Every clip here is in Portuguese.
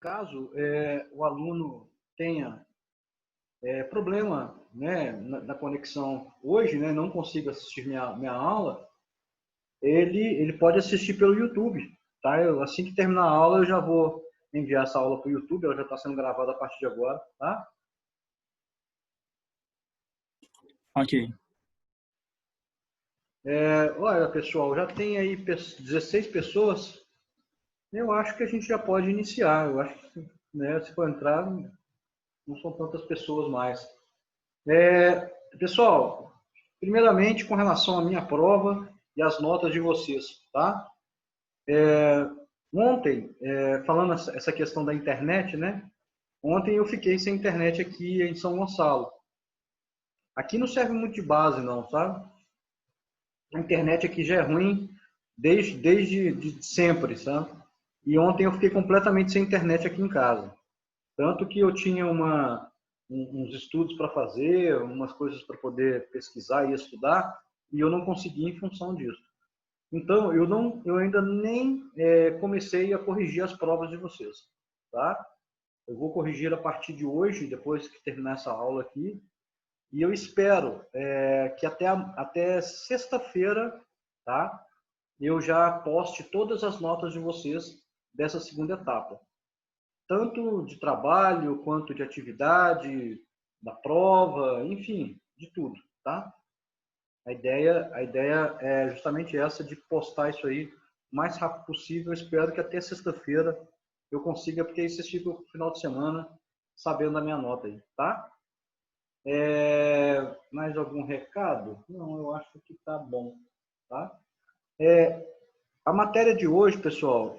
caso o aluno tenha problema, né, na conexão hoje, né, não consiga assistir minha aula, ele pode assistir pelo YouTube, tá? Assim que terminar a aula, eu já vou enviar essa aula para o YouTube, ela já está sendo gravada a partir de agora, tá? Ok. Olha, pessoal, já tem aí 16 pessoas. Eu acho que a gente já pode iniciar. Eu acho que, né, se for entrar, não são tantas pessoas mais. Pessoal, primeiramente, com relação à minha prova e as notas de vocês, tá? Ontem, falando essa questão da internet, né? Ontem eu fiquei sem internet aqui em São Gonçalo. Aqui não serve muito de base, não, sabe? A internet aqui já é ruim desde de sempre, sabe? E ontem eu fiquei completamente sem internet aqui em casa. Tanto que eu tinha uns estudos para fazer, umas coisas para poder pesquisar e estudar, e eu não consegui em função disso. Então, eu ainda nem comecei a corrigir as provas de vocês, tá? Eu vou corrigir a partir de hoje, depois que terminar essa aula aqui, e eu espero que até sexta-feira, tá? Eu já poste todas as notas de vocês dessa segunda etapa. Tanto de trabalho, quanto de atividade, da prova, enfim, de tudo, tá? A ideia é justamente essa, de postar isso aí o mais rápido possível. Eu espero que até sexta-feira eu consiga, porque aí vocês ficam no final de semana sabendo da minha nota aí, tá? Mais algum recado? Não, eu acho que tá bom, tá? A matéria de hoje, pessoal,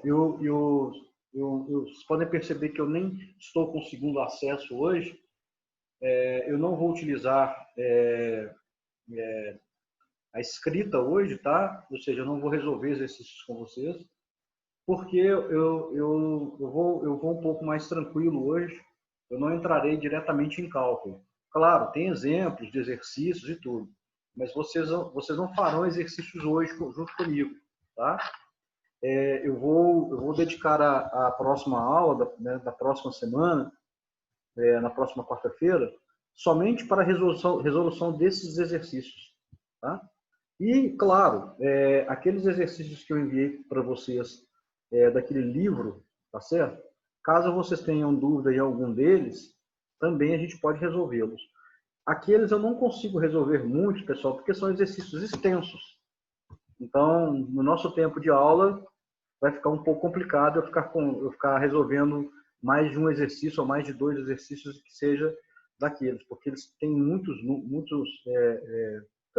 vocês podem perceber que eu nem estou conseguindo acesso hoje. Eu não vou utilizar a escrita hoje, tá? Ou seja, eu não vou resolver exercícios com vocês, porque eu vou um pouco mais tranquilo hoje. Eu não entrarei diretamente em cálculo. Claro, tem exemplos de exercícios e tudo, mas vocês não farão exercícios hoje junto comigo, tá? Eu vou dedicar a próxima aula da próxima semana, na próxima quarta-feira, somente para a resolução desses exercícios, tá? E, claro, aqueles exercícios que eu enviei para vocês daquele livro, tá certo? Caso vocês tenham dúvida em algum deles, também a gente pode resolvê-los. Aqueles eu não consigo resolver muito, pessoal, porque são exercícios extensos. Então, no nosso tempo de aula, vai ficar um pouco complicado eu ficar resolvendo mais de um exercício ou mais de dois exercícios que seja daqueles, porque eles têm muitas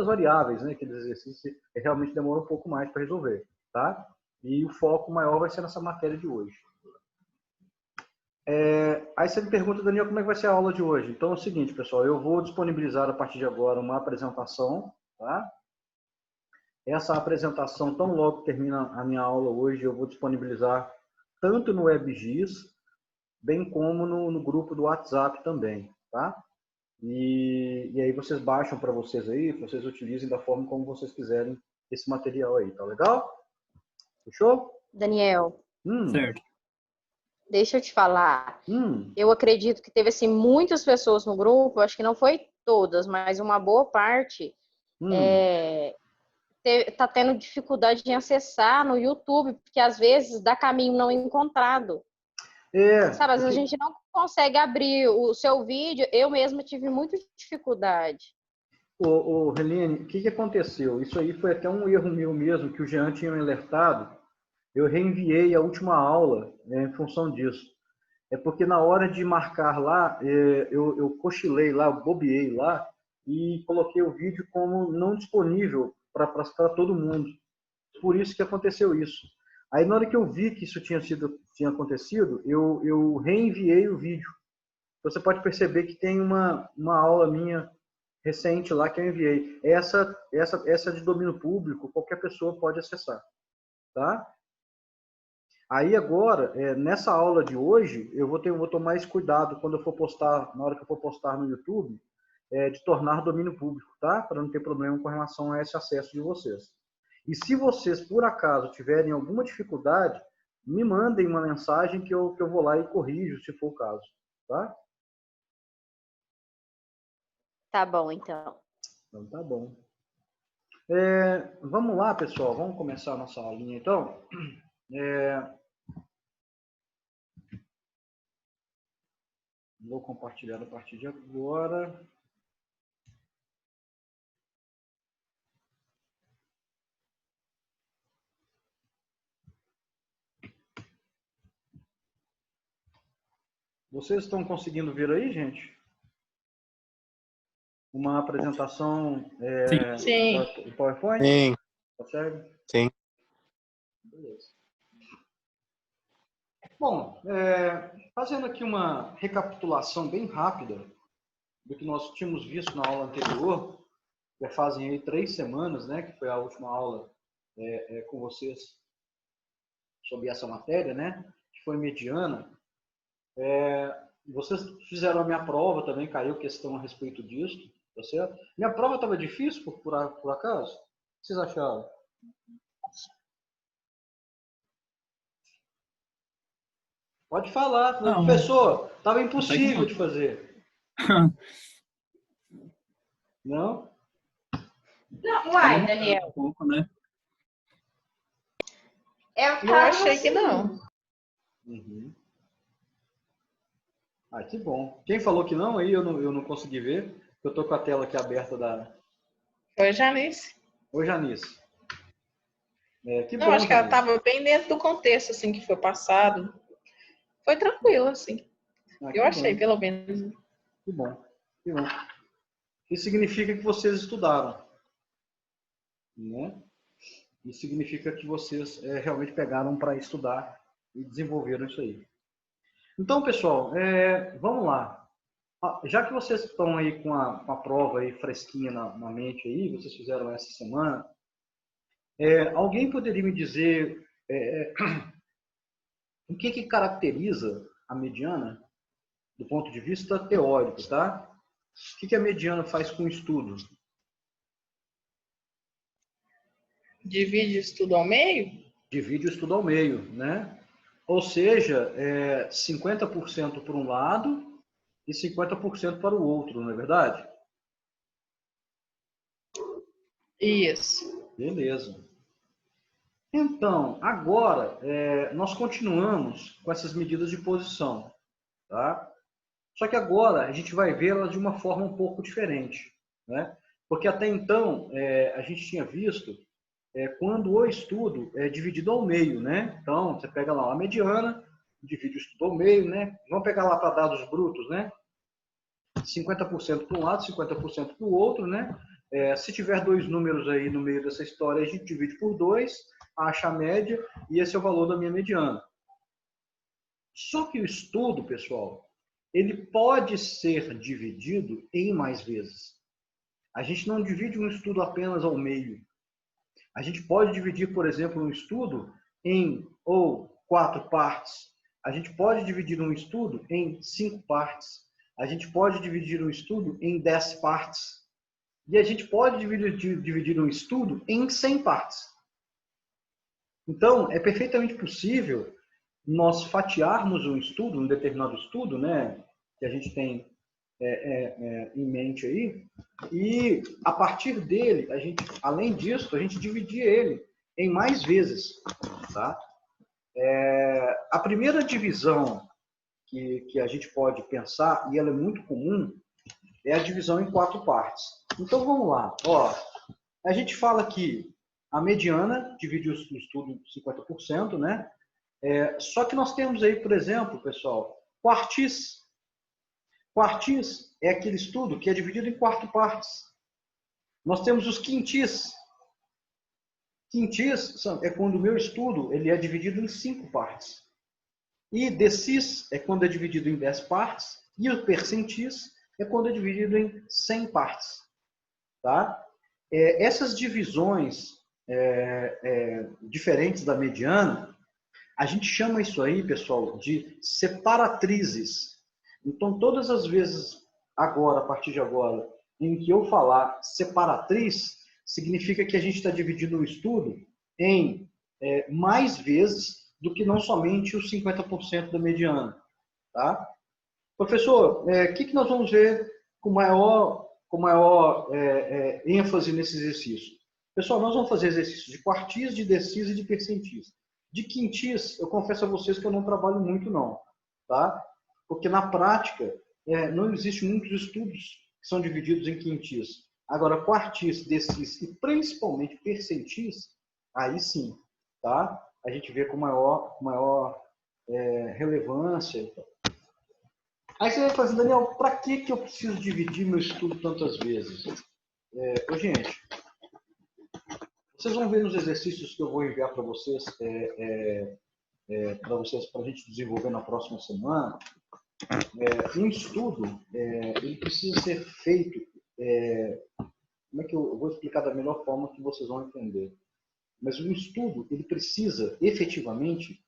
variáveis, né? Aqueles exercícios realmente demoram um pouco mais para resolver, tá? E o foco maior vai ser nessa matéria de hoje. Aí você me pergunta, Daniel, como é que vai ser a aula de hoje? Então é o seguinte, pessoal, eu vou disponibilizar a partir de agora uma apresentação, tá? Essa apresentação, tão logo termina a minha aula hoje, eu vou disponibilizar tanto no WebGIS, bem como no grupo do WhatsApp também, tá? E aí vocês baixam para vocês aí, vocês utilizem da forma como vocês quiserem esse material aí, tá legal? Fechou? Daniel, Certo. deixa eu te falar. Eu acredito que teve assim, muitas pessoas no grupo, acho que não foi todas, mas uma boa parte tá tendo dificuldade de acessar no YouTube, porque às vezes dá caminho não encontrado. Sabe, às vezes a gente não consegue abrir o seu vídeo. Eu mesma tive muita dificuldade. Helene, o que aconteceu? Isso aí foi até um erro meu mesmo, que o Jean tinha me alertado. Eu reenviei a última aula em função disso. É porque na hora de marcar lá, eu cochilei lá, eu bobeei lá e coloquei o vídeo como não disponível para todo mundo. Por isso que aconteceu isso. Aí na hora que eu vi que isso tinha acontecido, eu reenviei o vídeo. Você pode perceber que tem uma aula minha recente lá que eu enviei. Essa de domínio público, qualquer pessoa pode acessar, tá? Aí agora, nessa aula de hoje, eu vou tomar esse cuidado quando eu for postar, na hora que eu for postar no YouTube, de tornar domínio público, tá? Para não ter problema com relação a esse acesso de vocês. E se vocês, por acaso, tiverem alguma dificuldade, me mandem uma mensagem que eu vou lá e corrijo, se for o caso. Tá? Tá bom, então. Então, tá bom. Vamos lá, pessoal. Vamos começar a nossa aulinha, então. Vou compartilhar a partir de agora. Vocês estão conseguindo ver aí, gente? Uma apresentação do PowerPoint? Sim. Consegue? Sim. Beleza. Bom, fazendo aqui uma recapitulação bem rápida do que nós tínhamos visto na aula anterior, já fazem aí 3 semanas, né, que foi a última aula com vocês sobre essa matéria, né, que foi mediana. Vocês fizeram a minha prova também, caiu questão a respeito disso, tá certo? Minha prova estava difícil, por acaso? O que vocês acharam? Pode falar, Não, professor, estava impossível de fazer. Não? Não, uai, Daniel. Um pouco, né? Eu achei que não. Uhum. Ah, que bom. Quem falou que não, aí eu não consegui ver. Eu estou com a tela aqui aberta da... Foi Janice. Oi, Janice. Que Não, bom, acho que ela Janice. estava bem dentro do contexto, assim, que foi passado. Foi tranquilo, assim. Ah, Eu achei, bom. pelo menos. Que bom. Que bom. Isso significa que vocês estudaram. Né? Isso significa que vocês realmente pegaram para estudar e desenvolveram isso aí. Então, pessoal, vamos lá. Já que vocês estão aí com a prova aí fresquinha na mente aí, vocês fizeram essa semana, alguém poderia me dizer o que caracteriza a mediana do ponto de vista teórico, tá? O que a mediana faz com o estudo? Divide o estudo ao meio? Divide o estudo ao meio, né? Ou seja, 50% para um lado e 50% para o outro, não é verdade? Isso. Beleza. Então, agora, nós continuamos com essas medidas de posição, tá? Só que agora a gente vai vê-las de uma forma um pouco diferente, né? Porque até então a gente tinha visto quando o estudo é dividido ao meio, né? Então, você pega lá a mediana, divide o estudo ao meio, né? Vamos pegar lá para dados brutos, né? 50% para um lado, 50% para o outro, né? Se tiver 2 números aí no meio dessa história, a gente divide por 2, acha a média e esse é o valor da minha mediana. Só que o estudo, pessoal, ele pode ser dividido em mais vezes. A gente não divide um estudo apenas ao meio. A gente pode dividir, por exemplo, um estudo em 4 partes. A gente pode dividir um estudo em 5 partes. A gente pode dividir um estudo em 10 partes. E a gente pode dividir um estudo em 100 partes. Então, é perfeitamente possível nós fatiarmos um estudo, um determinado estudo, né, que a gente tem em mente aí, e a partir dele, além disso, a gente dividir ele em mais vezes, tá? A primeira divisão que a gente pode pensar, e ela é muito comum, é a divisão em 4 partes. Então vamos lá. A gente fala que a mediana divide o estudo 50%, né? Só que nós temos aí, por exemplo, pessoal, quartis. Quartis é aquele estudo que é dividido em 4 partes. Nós temos os quintis. Quintis é quando o meu estudo ele é dividido em 5 partes. E decis é quando é dividido em 10 partes. E o percentis é quando é dividido em 100 partes. Tá? Essas divisões diferentes da mediana, a gente chama isso aí, pessoal, de separatrizes. Então, todas as vezes agora, a partir de agora, em que eu falar separatriz, significa que a gente está dividindo o estudo em mais vezes do que não somente os 50% da mediana. Tá? Professor, o que nós vamos ver com maior ênfase nesse exercício? Pessoal, nós vamos fazer exercícios de quartis, de decis e de percentis. De quintis, eu confesso a vocês que eu não trabalho muito, não. Tá? Porque na prática, não existe muitos estudos que são divididos em quintis. Agora, quartis, decis e principalmente percentis, aí sim, tá? A gente vê com maior relevância. Aí você vai fazer, Daniel, para que eu preciso dividir meu estudo tantas vezes? Gente, vocês vão ver nos exercícios que eu vou enviar para vocês, para a gente desenvolver na próxima semana. Um estudo, ele precisa ser feito, como é que eu vou explicar da melhor forma que vocês vão entender? Mas um estudo, ele precisa efetivamente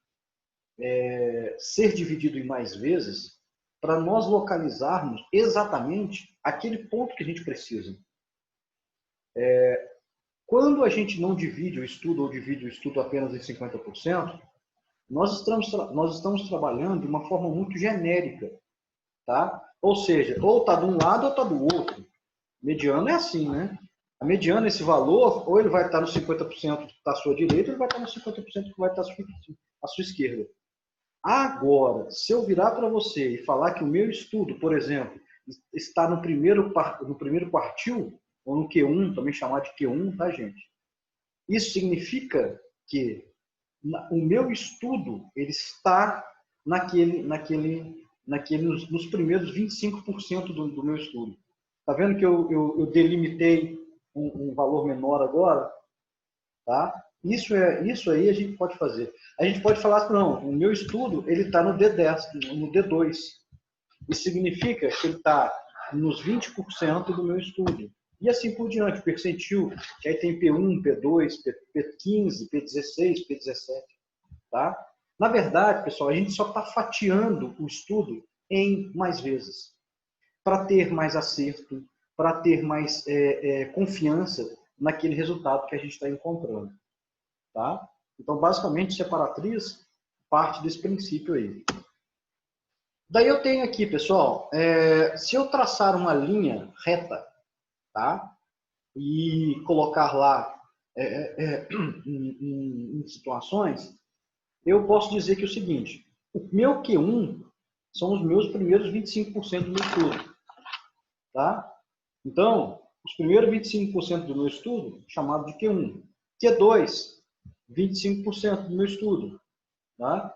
ser dividido em mais vezes para nós localizarmos exatamente aquele ponto que a gente precisa. Quando a gente não divide o estudo ou divide o estudo apenas em 50%, nós estamos trabalhando de uma forma muito genérica. Tá? Ou seja, ou está de um lado ou está do outro. Mediano é assim, né? A mediana, esse valor, ou ele vai estar no 50% que está à sua direita, ou ele vai estar no 50% que vai estar à sua esquerda. Agora, se eu virar para você e falar que o meu estudo, por exemplo, está no primeiro quartil, ou no Q1, também chamado de Q1, tá, gente? Isso significa que o meu estudo ele está nos primeiros 25% do meu estudo. Tá vendo que eu delimitei um valor menor agora? Tá? Isso aí a gente pode fazer. A gente pode falar que não, o meu estudo ele está no D10, no D2. Isso significa que ele está nos 20% do meu estudo. E assim por diante, percentil, que aí tem P1, P2, P15, P16, P17. Tá? Na verdade, pessoal, a gente só está fatiando o estudo em mais vezes, para ter mais acerto, para ter mais confiança naquele resultado que a gente está encontrando. Tá? Então, basicamente, separatriz parte desse princípio aí. Daí eu tenho aqui, pessoal, se eu traçar uma linha reta, tá? E colocar lá em situações, eu posso dizer que é o seguinte, o meu Q1 são os meus primeiros 25% do meu estudo. Tá? Então, os primeiros 25% do meu estudo, chamado de Q1. Q2, 25% do meu estudo. Tá?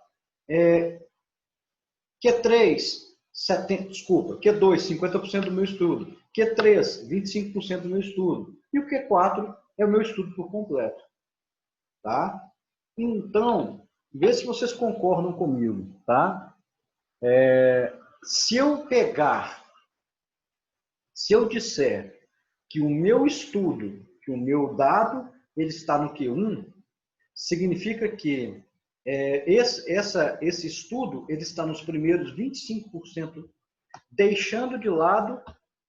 Q3, Q2, 50% do meu estudo. Q3, 25% do meu estudo. E o Q4 é o meu estudo por completo. Tá? Então, vê se vocês concordam comigo. Tá? Se eu disser que o meu estudo, que o meu dado, ele está no Q1, significa que esse estudo ele está nos primeiros 25%, deixando de lado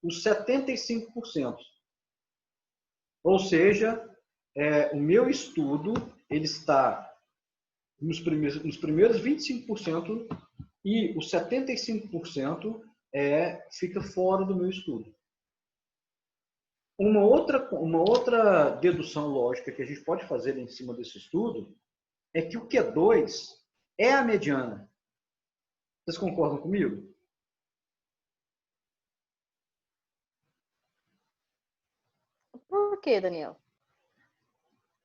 os 75%. Ou seja, o meu estudo ele está nos primeiros 25% e os 75% fica fora do meu estudo. Uma outra dedução lógica que a gente pode fazer em cima desse estudo é que o Q2 é a mediana. Vocês concordam comigo? Por quê, Daniel?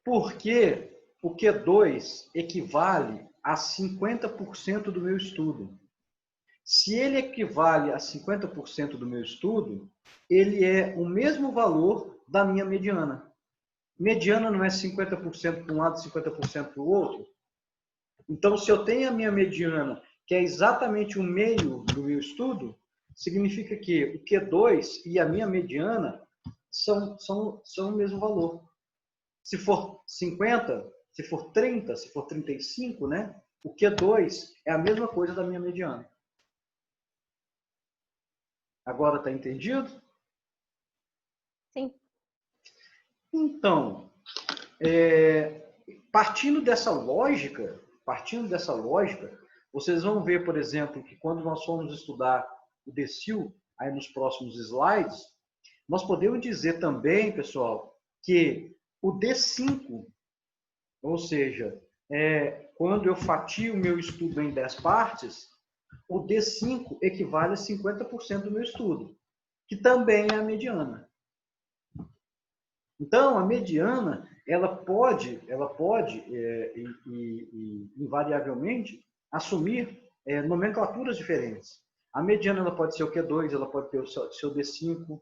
Porque o Q2 equivale a 50% do meu estudo. Se ele equivale a 50% do meu estudo, ele é o mesmo valor da minha mediana. Mediana não é 50% para um lado e 50% para o outro? Então, se eu tenho a minha mediana, que é exatamente o meio do meu estudo, significa que o Q2 e a minha mediana são o mesmo valor. Se for 50, se for 30, se for 35, né? O Q2 é a mesma coisa da minha mediana. Agora está entendido? Sim. Então, partindo dessa lógica, partindo dessa lógica, vocês vão ver, por exemplo, que quando nós formos estudar o decil, aí nos próximos slides, nós podemos dizer também, pessoal, que o D5, ou seja, quando eu fatio o meu estudo em 10 partes, o D5 equivale a 50% do meu estudo, que também é a mediana. Então, a mediana, ela pode invariavelmente assumir nomenclaturas diferentes. A mediana ela pode ser o Q2, ela pode ter o seu D5.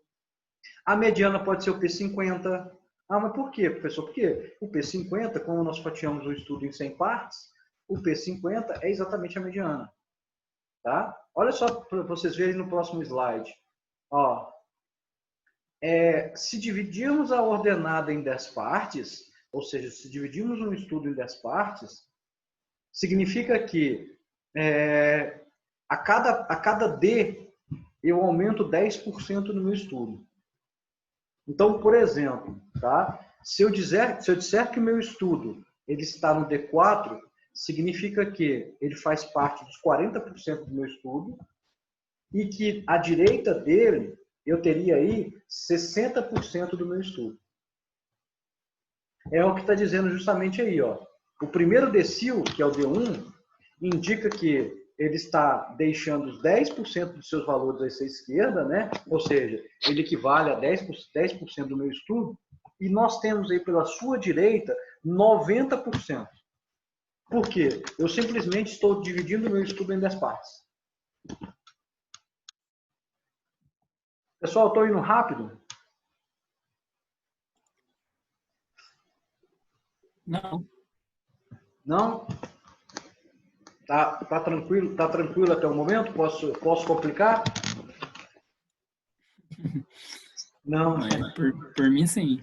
A mediana pode ser o P50. Ah, mas por quê, professor? Porque o P50, como nós fatiamos o estudo em 100 partes, o P50 é exatamente a mediana. Tá? Olha só para vocês verem no próximo slide. Ó, se dividirmos a ordenada em 10 partes, ou seja, se dividirmos um estudo em 10 partes, significa que a cada D eu aumento 10% no meu estudo. Então, por exemplo, tá? Se eu disser que o meu estudo ele está no D4, significa que ele faz parte dos 40% do meu estudo e que à direita dele eu teria aí 60% do meu estudo. É o que está dizendo justamente aí, ó. O primeiro decil, que é o D1, indica que ele está deixando os 10% dos seus valores à sua esquerda, né? Ou seja, ele equivale a 10% do meu estudo, e nós temos aí pela sua direita 90%. Por quê? Eu simplesmente estou dividindo o meu estudo em 10 partes. Pessoal, estou indo rápido? Não. Não? Tá tranquilo? Tá tranquilo até o momento? Posso complicar? Não. Por mim, sim.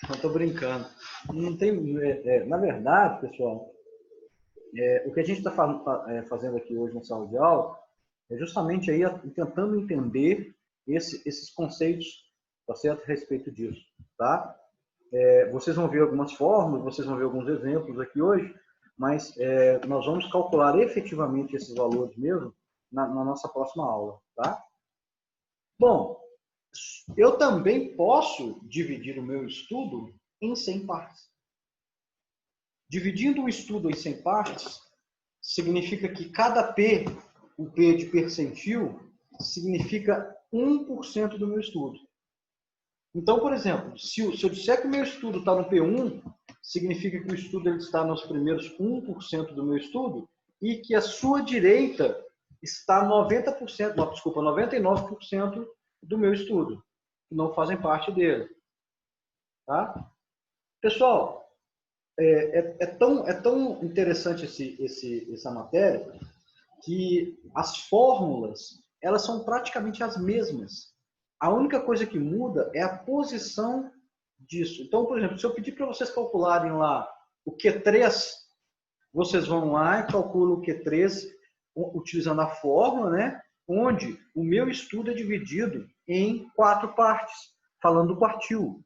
Não estou brincando. Não tem, na verdade, pessoal, o que a gente está fazendo aqui hoje na sala de aula é justamente aí tentando entender esses conceitos, tá certo, a respeito disso, tá? Vocês vão ver algumas fórmulas, vocês vão ver alguns exemplos aqui hoje, mas nós vamos calcular efetivamente esses valores mesmo na nossa próxima aula, tá? Bom, eu também posso dividir o meu estudo em 100 partes. Dividindo o estudo em 100 partes, significa que cada P, o P de percentil, significa 1% do meu estudo. Então, por exemplo, se eu disser que o meu estudo está no P1, significa que o estudo ele está nos primeiros 1% do meu estudo e que a sua direita está 99% do meu estudo, que não fazem parte dele. Tá? Pessoal, é tão interessante essa matéria que as fórmulas elas são praticamente as mesmas. A única coisa que muda é a posição disso. Então, por exemplo, se eu pedir para vocês calcularem lá o Q3, vocês vão lá e calculam o Q3 utilizando a fórmula, né? Onde o meu estudo é dividido em 4 partes, falando do quartil.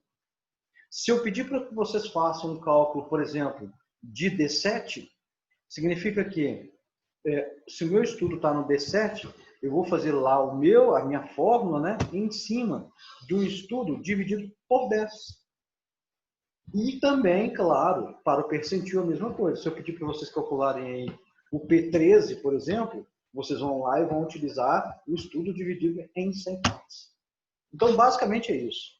Se eu pedir para que vocês façam um cálculo, por exemplo, de D7, significa que se o meu estudo está no D7, eu vou fazer lá a minha fórmula, né, em cima do estudo dividido por 10. E também, claro, para o percentil a mesma coisa. Se eu pedir para vocês calcularem aí o P13, por exemplo, vocês vão lá e vão utilizar o estudo dividido em 100 partes. Então, basicamente é isso.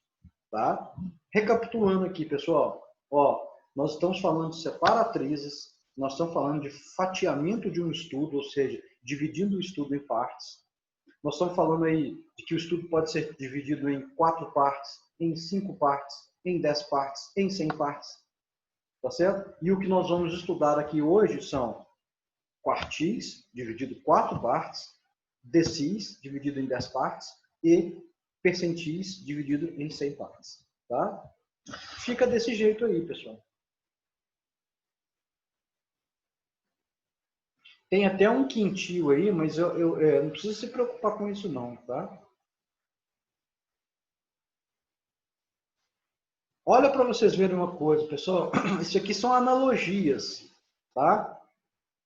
Tá? Recapitulando aqui, pessoal. Ó, nós estamos falando de separatrizes, nós estamos falando de fatiamento de um estudo, ou seja, dividindo o estudo em partes. Nós estamos falando aí de que o estudo pode ser dividido em 4 partes, em 5 partes, em 10 partes, em 100 partes. Tá certo? E o que nós vamos estudar aqui hoje são quartis, dividido em 4 partes, decis, dividido em 10 partes, e percentis, dividido em 100 partes. Tá? Fica desse jeito aí, pessoal. Tem até um quintil aí, mas eu não preciso se preocupar com isso não, tá? Olha para vocês verem uma coisa, pessoal. Isso aqui são analogias. tá?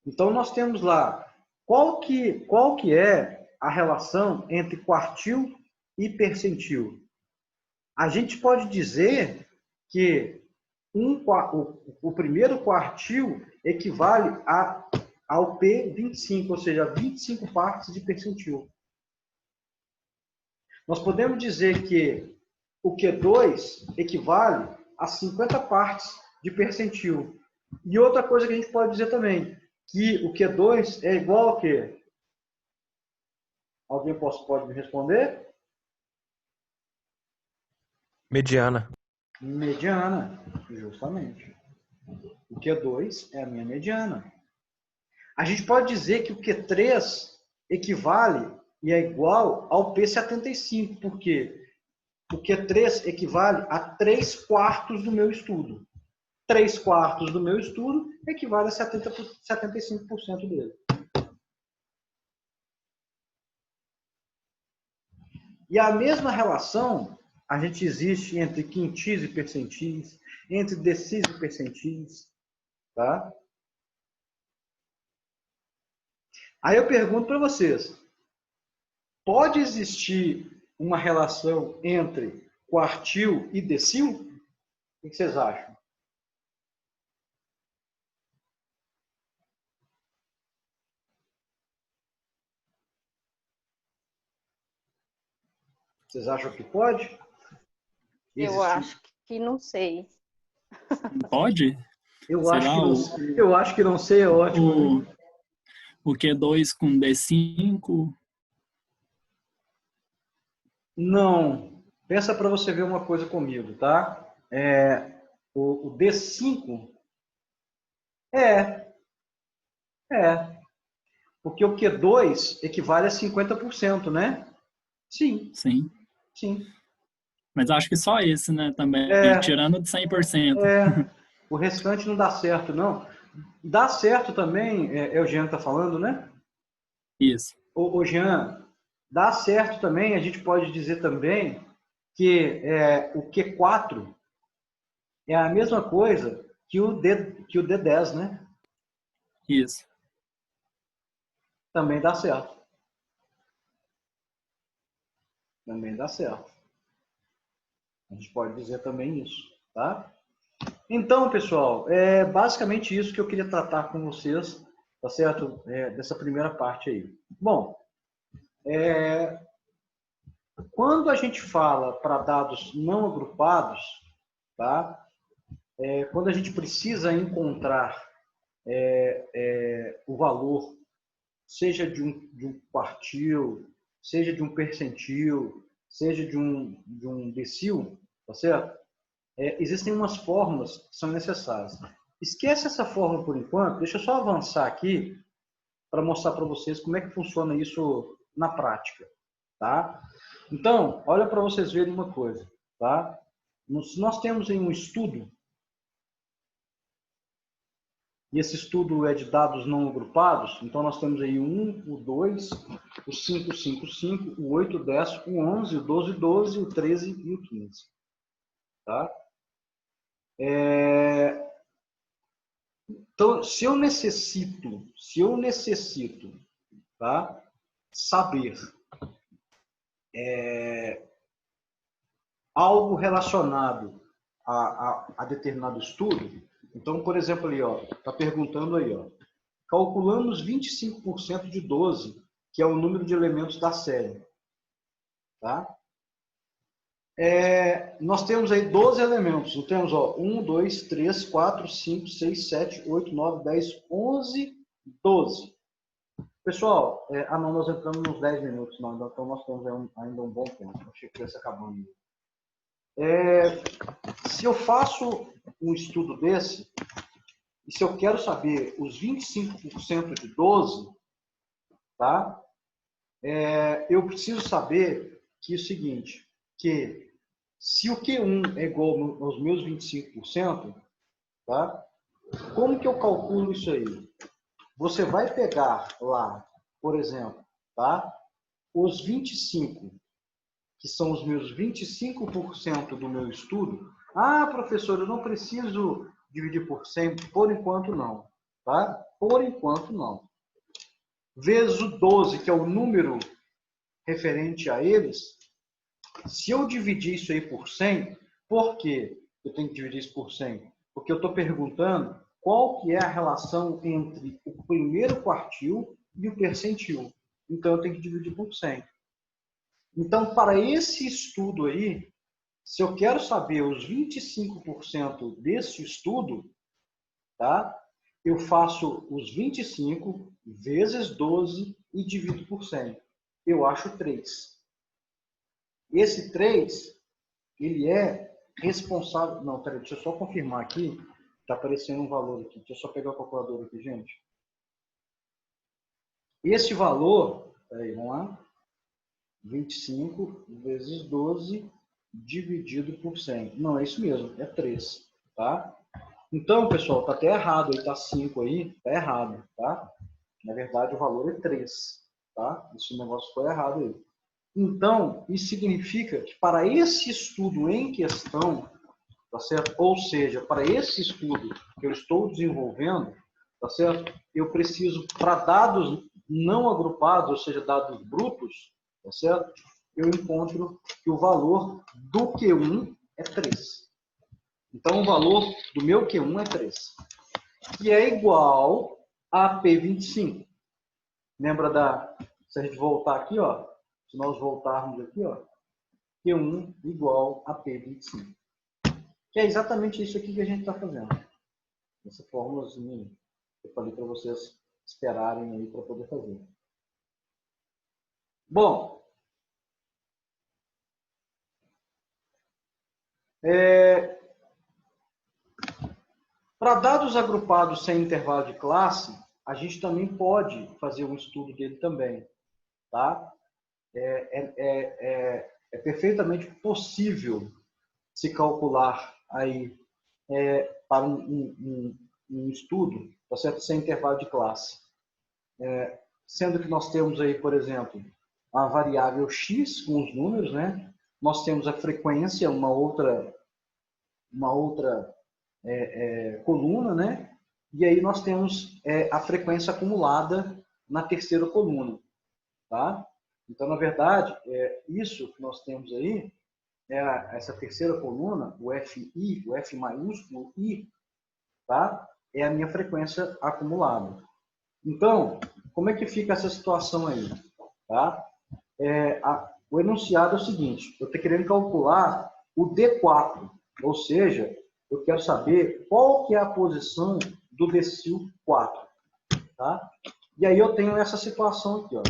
Então, nós temos lá, qual que é a relação entre quartil e percentil? A gente pode dizer que o primeiro quartil equivale ao P25, ou seja, 25 partes de percentil. Nós podemos dizer que o Q2 equivale a 50 partes de percentil. E outra coisa que a gente pode dizer também, que o Q2 é igual ao quê? Alguém pode me responder? Mediana. Mediana, justamente. O Q2 é a minha mediana. A gente pode dizer que o Q3 equivale e é igual ao P75, porque o Q3 equivale a 3/4 do meu estudo. 3/4 do meu estudo equivale a 75% dele. E a mesma relação a gente existe entre quintis e percentis, entre decis e percentis, tá? Aí eu pergunto para vocês, pode existir uma relação entre quartil e decil? O que vocês acham? Vocês acham que pode? Eu acho que não sei. Pode? Eu acho que não sei, é ótimo. O Q2 com D5? Não. Pensa para você ver uma coisa comigo, tá? O D5 é. Porque o Q2 equivale a 50%, né? Sim. Sim. Mas acho que só esse, né? Também, tirando de 100%. O restante não dá certo, não. Dá certo também, é o Jean que está falando, né? Isso. O Jean, dá certo também, a gente pode dizer também que o Q4 é a mesma coisa que o D10, né? Isso. Também dá certo. Também dá certo. A gente pode dizer também isso, tá? Então, pessoal, é basicamente isso que eu queria tratar com vocês, tá certo? Dessa primeira parte aí. Bom, quando a gente fala para dados não agrupados, tá? Quando a gente precisa encontrar o valor, seja de um quartil, seja de um percentil, seja de um decil, tá certo? Existem umas fórmulas que são necessárias. Esquece essa fórmula por enquanto, deixa eu só avançar aqui para mostrar para vocês como é que funciona isso na prática, tá? Então, olha para vocês verem uma coisa, tá? Nós temos em um estudo, e esse estudo é de dados não agrupados, então nós temos aí o 1, o 2, o 5, 5, 5, o 8, 10, o 11, o 12, 12, o 13 e o 15, tá? Então, se eu necessito, tá, saber algo relacionado a determinado estudo, então, por exemplo, ali, ó, tá perguntando aí, ó, calculamos 25% de 12, que é o número de elementos da série, tá? Nós temos aí 12 elementos. Então, temos 1, 2, 3, 4, 5, 6, 7, 8, 9, 10, 11, 12. Pessoal, não, nós entramos nos 10 minutos, não, então nós temos ainda um bom tempo. Achei que ia acabando. Se eu faço um estudo desse, e se eu quero saber os 25% de 12, tá? Eu preciso saber que é o seguinte, que se o Q1 é igual aos meus 25%, tá? Como que eu calculo isso aí? Você vai pegar lá, por exemplo, tá? Os 25, que são os meus 25% do meu estudo. Ah, professor, eu não preciso dividir por 100, por enquanto não. Tá? Por enquanto, não. Vezes o 12, que é o número referente a eles, se eu dividir isso aí por 100, por quê eu tenho que dividir isso por 100? Porque eu estou perguntando qual que é a relação entre o primeiro quartil e o percentil. Então, eu tenho que dividir por 100. Então, para esse estudo aí, se eu quero saber os 25% desse estudo, tá? Eu faço os 25 vezes 12 e divido por 100. Eu acho 3. Esse 3, ele é responsável... Não, peraí, deixa eu só confirmar aqui. Está aparecendo um valor aqui. Deixa eu só pegar o calculador aqui, gente. Esse valor... Peraí, vamos lá. 25 vezes 12 dividido por 100. Não, é isso mesmo. É 3, tá? Então, pessoal, está até errado. Aí está 5 aí. Está errado, tá? Na verdade, o valor é 3, tá? Esse negócio foi errado aí. Então, isso significa que para esse estudo em questão, tá certo? Ou seja, para esse estudo que eu estou desenvolvendo, tá certo? Eu preciso, para dados não agrupados, ou seja, dados brutos, tá certo? Eu encontro que o valor do Q1 é 3. Então, o valor do meu Q1 é 3. Que é igual a P25. Lembra da... Se a gente voltar aqui, ó. Se nós voltarmos aqui, ó. Q1 igual a P25. Que é exatamente isso aqui que a gente está fazendo. Essa fórmulazinha que eu falei para vocês esperarem aí para poder fazer. Bom, para dados agrupados sem intervalo de classe, a gente também pode fazer um estudo dele também, tá? É perfeitamente possível se calcular aí para um estudo, tá certo? Sem intervalo de classe. Sendo que nós temos aí, por exemplo, a variável x com os números, né? Nós temos a frequência, uma outra coluna, né? E aí nós temos a frequência acumulada na terceira coluna, tá? Então, na verdade, isso que nós temos aí, essa terceira coluna, o FI, o F maiúsculo I, tá? É a minha frequência acumulada. Então, como é que fica essa situação aí? Tá? O enunciado é o seguinte, eu estou querendo calcular o D4, ou seja, eu quero saber qual que é a posição do decil 4. Tá? E aí eu tenho essa situação aqui. Ó.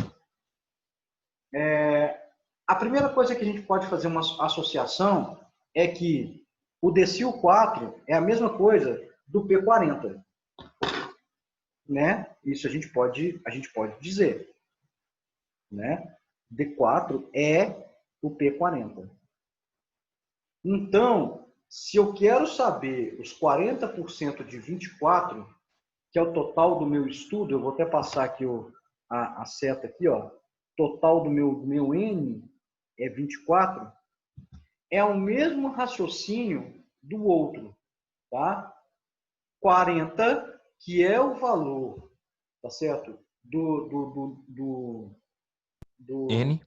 A primeira coisa que a gente pode fazer uma associação é que o decil 4 é a mesma coisa do P40. Né? Isso a gente pode dizer. Né? D4 é o P40. Então, se eu quero saber os 40% de 24, que é o total do meu estudo, eu vou até passar aqui a seta aqui, ó. Total do meu N é 24, é o mesmo raciocínio do outro, tá? 40, que é o valor, tá certo? Do N.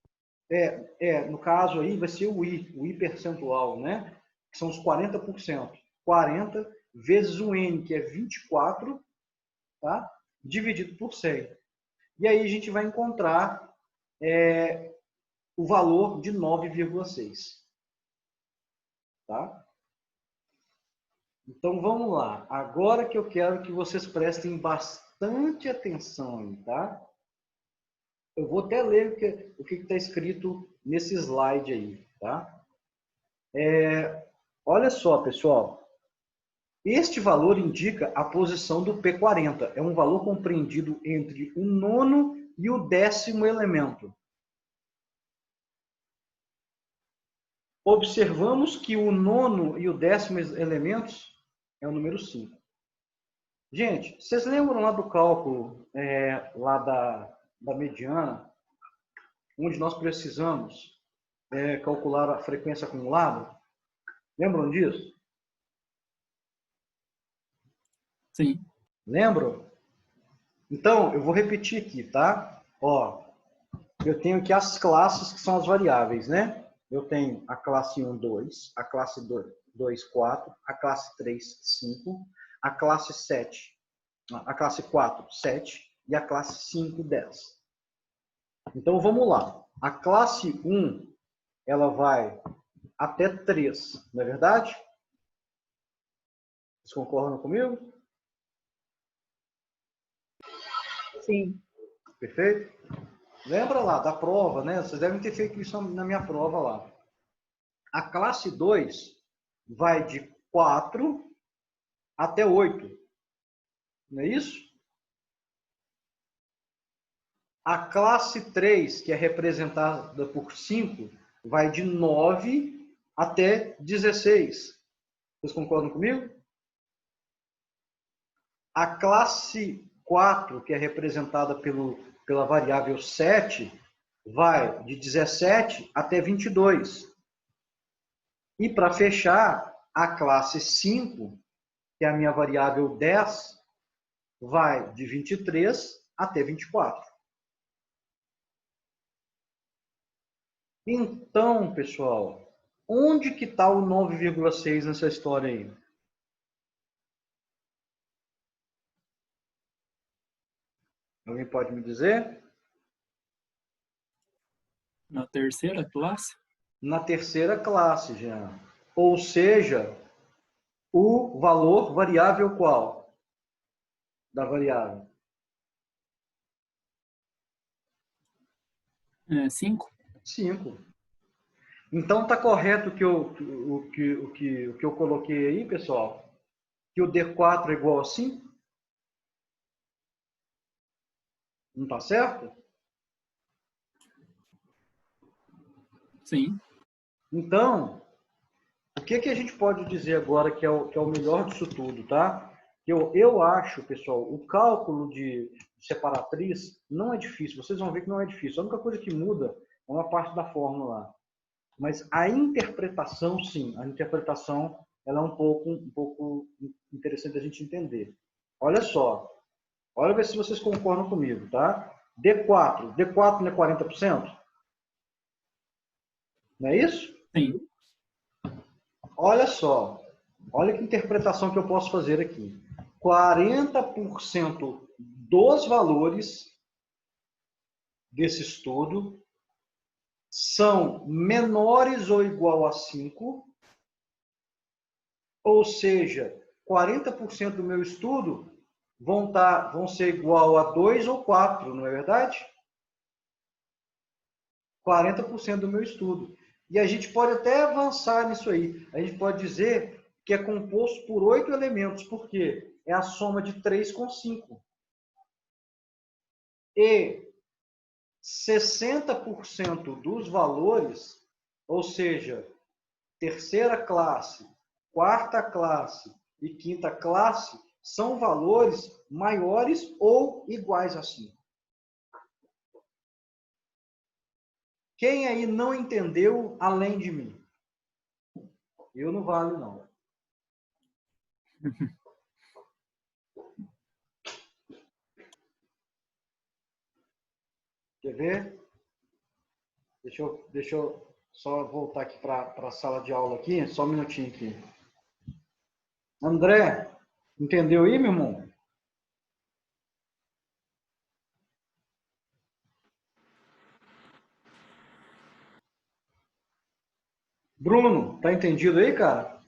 No caso aí vai ser o I percentual, né? Que são os 40%. 40 vezes o N, que é 24, tá? Dividido por 100. E aí a gente vai encontrar o valor de 9,6. Tá? Então vamos lá. Agora que eu quero que vocês prestem bastante atenção aí, tá? Eu vou até ler o que está escrito nesse slide aí, tá? Olha só, pessoal. Este valor indica a posição do P40. É um valor compreendido entre o 9º e o 10º elemento. Observamos que o 9º e o 10º elementos é o número 5. Gente, vocês lembram lá do cálculo lá da mediana, onde nós precisamos calcular a frequência acumulada? Lembram disso? Sim. Lembram? Então, eu vou repetir aqui, tá? Ó, eu tenho aqui as classes que são as variáveis, né? Eu tenho a classe 1, 2, a classe 2, 4, a classe 3, 5, a classe 7, a classe 4, 7 e a classe 5, 10. Então, vamos lá. A classe 1, ela vai até 3, não é verdade? Vocês concordam comigo? Sim. Perfeito? Lembra lá da prova, né? Vocês devem ter feito isso na minha prova lá. A classe 2 vai de 4 até 8. Não é isso? A classe 3, que é representada por 5, vai de 9 até 16. Vocês concordam comigo? A classe 4, que é representada pela variável 7, vai de 17 até 22. E para fechar, a classe 5, que é a minha variável 10, vai de 23 até 24. Então, pessoal, onde que está o 9,6 nessa história aí? Alguém pode me dizer? Na terceira classe? Na terceira classe, já. Ou seja, o valor variável qual? Da variável? 5. 5. Então, está correto o que eu coloquei aí, pessoal? Que o D4 é igual a 5? Não está certo? Sim. Então, o que a gente pode dizer agora que é o melhor disso tudo, tá? Eu acho, pessoal, o cálculo de separatriz não é difícil. Vocês vão ver que não é difícil. A única coisa que muda é uma parte da fórmula lá. Mas a interpretação, sim. A interpretação ela é um pouco interessante a gente entender. Olha só. Olha ver se vocês concordam comigo, tá? D4. D4 não é 40%? Não é isso? Sim. Olha só, olha que interpretação que eu posso fazer aqui. 40% dos valores desse estudo são menores ou igual a 5, ou seja, 40% do meu estudo vão ser igual a 2 ou 4, não é verdade? 40% do meu estudo. E a gente pode até avançar nisso aí. A gente pode dizer que é composto por 8 elementos. Por quê? É a soma de 3 com 5. E 60% dos valores, ou seja, terceira classe, quarta classe e quinta classe, são valores maiores ou iguais a 5. Quem aí não entendeu além de mim? Eu não vale, não. Quer ver? Deixa eu só voltar aqui para a sala de aula aqui, só um minutinho aqui. André, entendeu aí, meu irmão? Bruno, tá entendido aí, cara?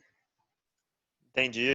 Entendi.